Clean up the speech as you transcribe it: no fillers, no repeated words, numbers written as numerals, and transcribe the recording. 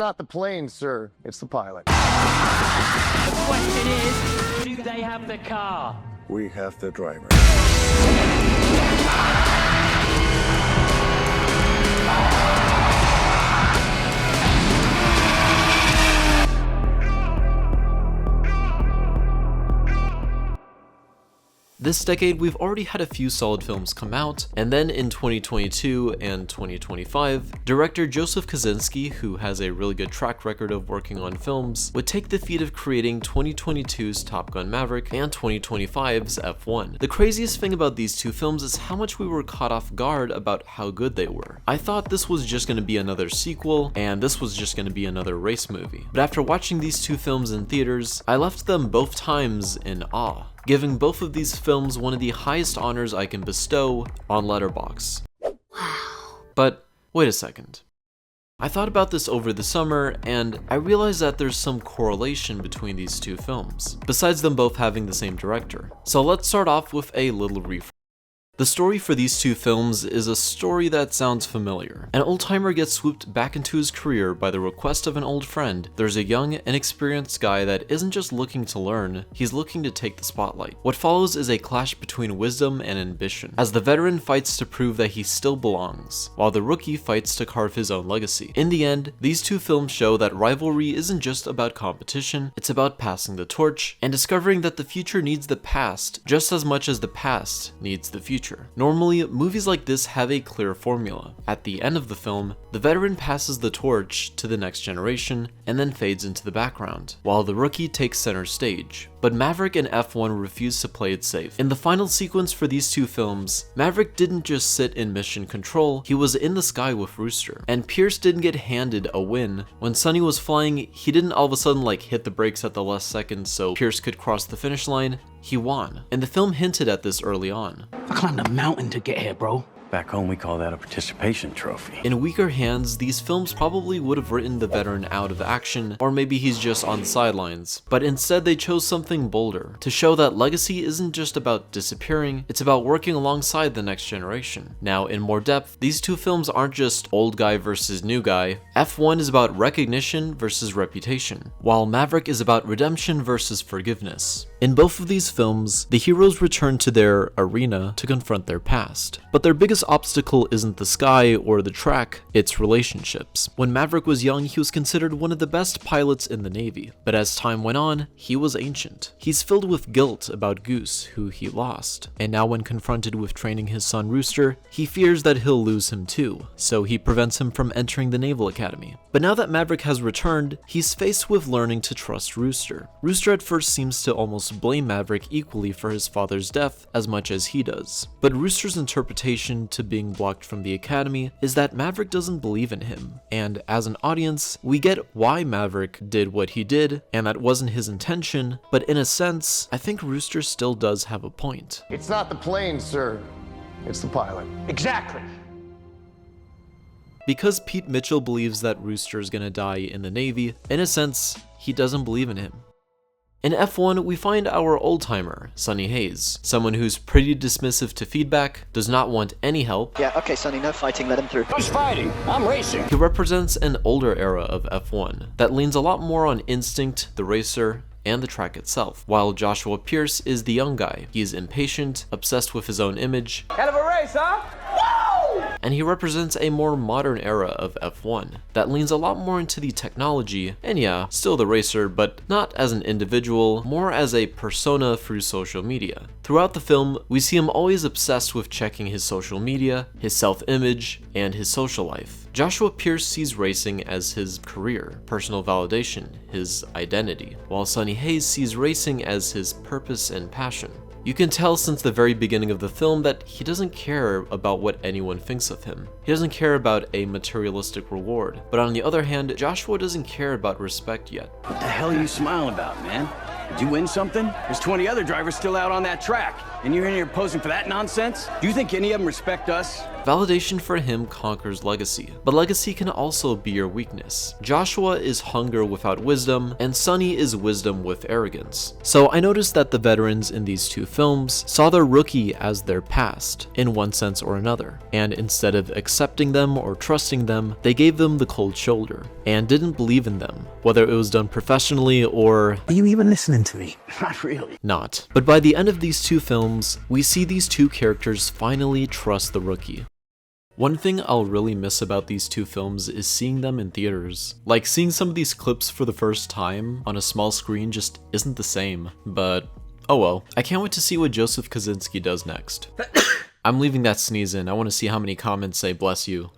not the plane, sir. It's the pilot. The question is, do they have the car? We have the driver. This decade, we've already had a few solid films come out, and then in 2022 and 2025, director Joseph Kosinski, who has a really good track record of working on films, would take the feat of creating 2022's Top Gun Maverick and 2025's F1. The craziest thing about these two films is how much we were caught off guard about how good they were. I thought this was just going to be another sequel, and this was just going to be another race movie. But after watching these two films in theaters, I left them both times in awe, giving both of these films one of the highest honors I can bestow on Letterboxd. Wow. But wait a second. I thought about this over the summer, and I realized that there's some correlation between these two films, besides them both having the same director. So let's start off with a little refresh. The story for these two films is a story that sounds familiar. An old-timer gets swooped back into his career by the request of an old friend. There's a young, inexperienced guy that isn't just looking to learn, he's looking to take the spotlight. What follows is a clash between wisdom and ambition, as the veteran fights to prove that he still belongs, while the rookie fights to carve his own legacy. In the end, these two films show that rivalry isn't just about competition, it's about passing the torch, and discovering that the future needs the past just as much as the past needs the future. Normally, movies like this have a clear formula. At the end of the film, the veteran passes the torch to the next generation and then fades into the background, while the rookie takes center stage. But Maverick and F1 refuse to play it safe. In the final sequence for these two films, Maverick didn't just sit in mission control, he was in the sky with Rooster. And Pierce didn't get handed a win. When Sonny was flying, he didn't all of a sudden hit the brakes at the last second so Pierce could cross the finish line. He won. And the film hinted at this early on. I climbed a mountain to get here, bro. Back home, we call that a participation trophy. In weaker hands, these films probably would have written the veteran out of action, or maybe he's just on the sidelines. But instead, they chose something bolder, to show that legacy isn't just about disappearing, it's about working alongside the next generation. Now, in more depth, these two films aren't just old guy versus new guy. F1 is about recognition versus reputation, while Maverick is about redemption versus forgiveness. In both of these films, the heroes return to their arena to confront their past. But their biggest obstacle isn't the sky or the track, it's relationships. When Maverick was young, he was considered one of the best pilots in the Navy. But as time went on, he was ancient. He's filled with guilt about Goose, who he lost. And now when confronted with training his son Rooster, he fears that he'll lose him too, so he prevents him from entering the Naval Academy. But now that Maverick has returned, he's faced with learning to trust Rooster. Rooster at first seems to almost blame Maverick equally for his father's death as much as he does. But Rooster's interpretation to being blocked from the academy is that Maverick doesn't believe in him, and as an audience, we get why Maverick did what he did, and that wasn't his intention, but in a sense, I think Rooster still does have a point. It's not the plane, sir. It's the pilot. Exactly. Because Pete Mitchell believes that Rooster is gonna die in the Navy, in a sense, he doesn't believe in him. In F1, we find our old-timer, Sonny Hayes, someone who's pretty dismissive to feedback, does not want any help. Yeah, okay, Sonny, no fighting, let him through. Who's fighting? I'm racing. He represents an older era of F1 that leans a lot more on instinct, the racer, and the track itself, while Joshua Pierce is the young guy. He is impatient, obsessed with his own image. Hell of a race, huh? And he represents a more modern era of F1 that leans a lot more into the technology, and yeah, still the racer, but not as an individual, more as a persona through social media. Throughout the film, we see him always obsessed with checking his social media, his self-image, and his social life. Joshua Pierce sees racing as his career, personal validation, his identity, while Sonny Hayes sees racing as his purpose and passion. You can tell since the very beginning of the film that he doesn't care about what anyone thinks of him. He doesn't care about a materialistic reward. But on the other hand, Joshua doesn't care about respect yet. What the hell are you smiling about, man? Did you win something? There's 20 other drivers still out on that track. and you're in here posing for that nonsense? Do you think any of them respect us? Validation for him conquers legacy, but legacy can also be your weakness. Joshua is hunger without wisdom, and Sonny is wisdom with arrogance. So I noticed that the veterans in these two films saw their rookie as their past, in one sense or another, and instead of accepting them or trusting them, they gave them the cold shoulder, and didn't believe in them, whether it was done professionally or Are you even listening to me? Not really. not. But by the end of these two films, we see these two characters finally trust the rookie. One thing I'll really miss about these two films is seeing them in theaters. Like, seeing some of these clips for the first time on a small screen just isn't the same, but oh well. I can't wait to see what Joseph Kosinski does next. I'm leaving that sneeze in. I want to see how many comments say bless you.